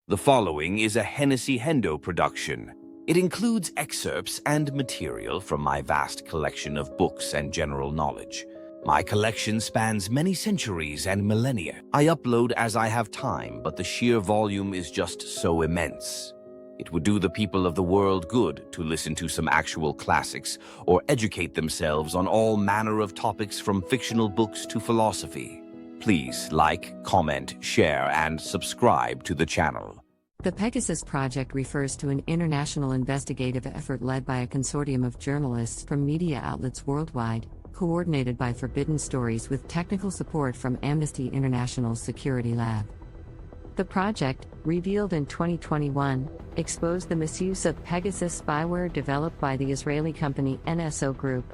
The following is a Hennessy Hendo production. It includes excerpts and material from my vast collection of books and general knowledge. My collection spans many centuries and millennia. I upload as I have time, but the sheer volume is just so immense. It would do the people of the world good to listen to some actual classics or educate themselves on all manner of topics from fictional books to philosophy. Please like, comment, share, and subscribe to the channel. The Pegasus Project refers to an international investigative effort led by a consortium of journalists from media outlets worldwide, coordinated by Forbidden Stories with technical support from Amnesty International's Security Lab. The project, revealed in 2021, exposed the misuse of Pegasus spyware developed by the Israeli company NSO Group.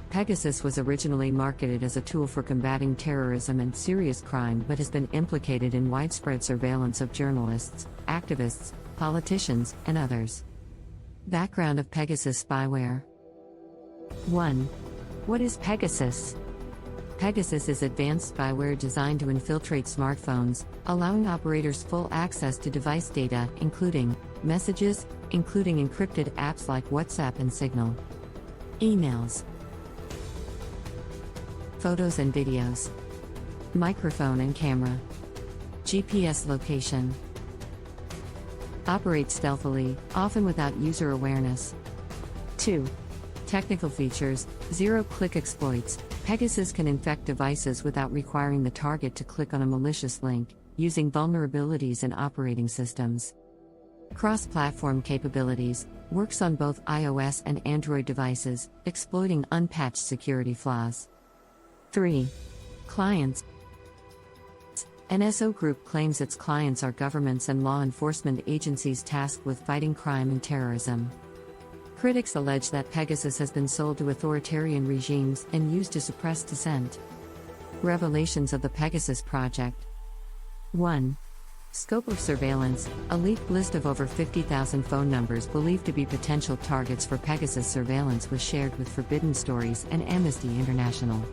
Pegasus was originally marketed as a tool for combating terrorism and serious crime but has been implicated in widespread surveillance of journalists, activists, politicians, and others. Background of Pegasus spyware. 1. What is Pegasus? Pegasus is advanced spyware designed to infiltrate smartphones, allowing operators full access to device data, including messages, including encrypted apps like WhatsApp and Signal, emails, photos and videos, microphone and camera, GPS location. Operate stealthily, often without user awareness. 2. Technical features, zero-click exploits. Pegasus can infect devices without requiring the target to click on a malicious link, using vulnerabilities in operating systems. Cross-platform capabilities, works on both iOS and Android devices, exploiting unpatched security flaws. 3. Clients. NSO Group claims its clients are governments and law enforcement agencies tasked with fighting crime and terrorism. Critics allege that Pegasus has been sold to authoritarian regimes and used to suppress dissent. Revelations of the Pegasus Project. 1. Scope of surveillance, a leaked list of over 50,000 phone numbers believed to be potential targets for Pegasus surveillance was shared with Forbidden Stories and Amnesty International.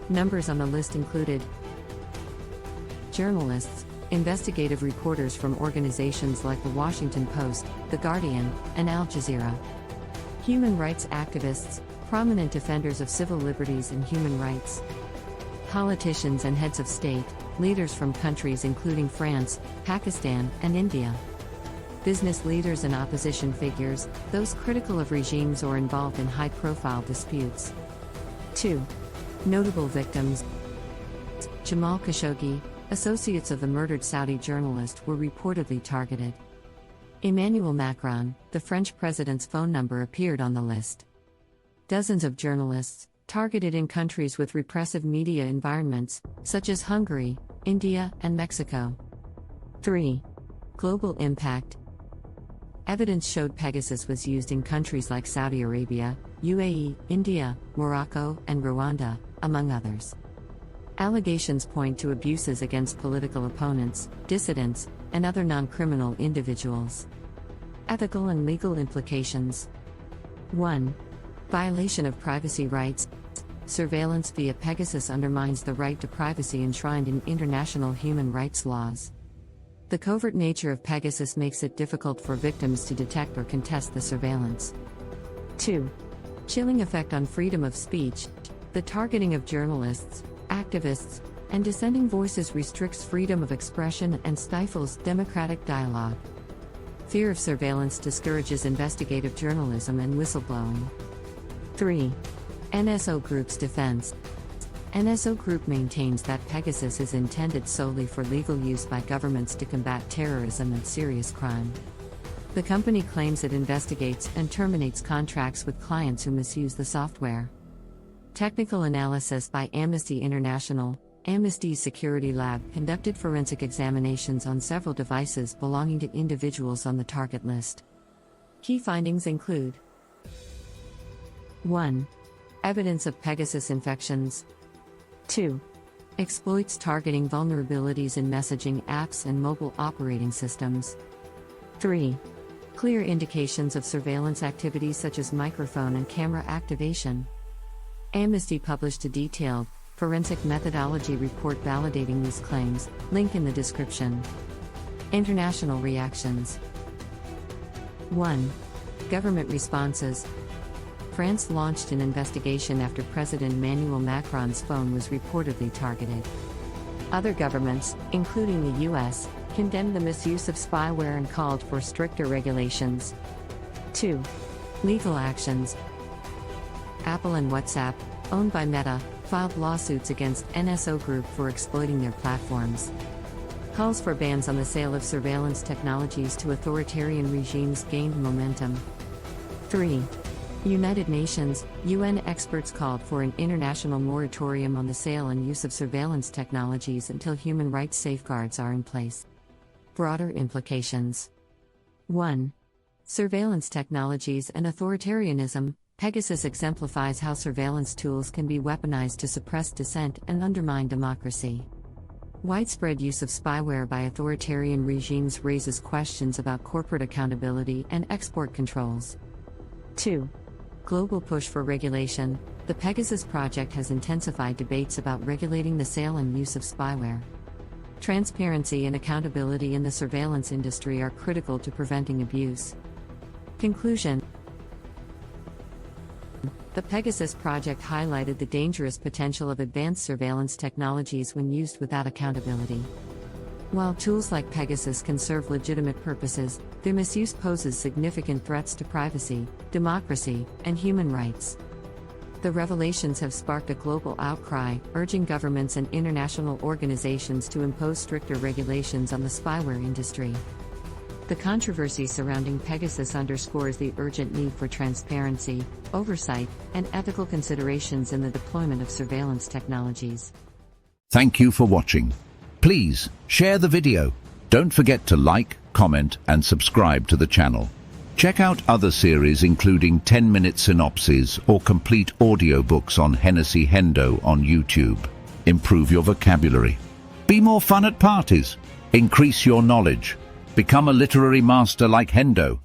Numbers on the list included journalists, investigative reporters from organizations like The Washington Post, The Guardian, and Al Jazeera. Human rights activists, prominent defenders of civil liberties and human rights. Politicians and heads of state, leaders from countries including France, Pakistan, and India. Business leaders and opposition figures, those critical of regimes or involved in high-profile disputes. 2. Notable victims. Jamal Khashoggi, associates of the murdered Saudi journalist, were reportedly targeted. Emmanuel Macron, the French president's phone number appeared on the list. Dozens of journalists, targeted in countries with repressive media environments, such as Hungary, India, and Mexico. 3. Global impact. Evidence showed Pegasus was used in countries like Saudi Arabia, UAE, India, Morocco, and Rwanda, among others. Allegations point to abuses against political opponents, dissidents, and other non-criminal individuals. Ethical and legal implications. 1. Violation of privacy rights. Surveillance via Pegasus undermines the right to privacy enshrined in international human rights laws. The covert nature of Pegasus makes it difficult for victims to detect or contest the surveillance. 2. Chilling effect on freedom of speech. The targeting of journalists, activists, and dissenting voices restricts freedom of expression and stifles democratic dialogue. Fear of surveillance discourages investigative journalism and whistleblowing. 3. NSO Group's defense. NSO Group maintains that Pegasus is intended solely for legal use by governments to combat terrorism and serious crime. The company claims it investigates and terminates contracts with clients who misuse the software. Technical analysis by Amnesty International. Amnesty's Security Lab conducted forensic examinations on several devices belonging to individuals on the target list. Key findings include 1. Evidence of Pegasus infections. 2. Exploits targeting vulnerabilities in messaging apps and mobile operating systems. 3. Clear indications of surveillance activities such as microphone and camera activation. Amnesty published a detailed, forensic methodology report validating these claims, link in the description. International reactions. 1. Government responses. France launched an investigation after President Emmanuel Macron's phone was reportedly targeted. Other governments, including the US, condemned the misuse of spyware and called for stricter regulations. 2. Legal actions. Apple and WhatsApp, owned by Meta, filed lawsuits against NSO Group for exploiting their platforms. Calls for bans on the sale of surveillance technologies to authoritarian regimes gained momentum. 3. United Nations, UN experts called for an international moratorium on the sale and use of surveillance technologies until human rights safeguards are in place. Broader implications. 1. Surveillance technologies and authoritarianism. Pegasus exemplifies how surveillance tools can be weaponized to suppress dissent and undermine democracy. Widespread use of spyware by authoritarian regimes raises questions about corporate accountability and export controls. 2. Global push for regulation. The Pegasus Project has intensified debates about regulating the sale and use of spyware. Transparency and accountability in the surveillance industry are critical to preventing abuse. Conclusion. The Pegasus Project highlighted the dangerous potential of advanced surveillance technologies when used without accountability. While tools like Pegasus can serve legitimate purposes, their misuse poses significant threats to privacy, democracy, and human rights. The revelations have sparked a global outcry, urging governments and international organizations to impose stricter regulations on the spyware industry. The controversy surrounding Pegasus underscores the urgent need for transparency, oversight, and ethical considerations in the deployment of surveillance technologies. Thank you for watching. Please share the video. Don't forget to like, comment, and subscribe to the channel. Check out other series including 10-minute synopses or complete audiobooks on Hennessy Hendo on YouTube. Improve your vocabulary. Be more fun at parties. Increase your knowledge. Become a literary master like Hendo.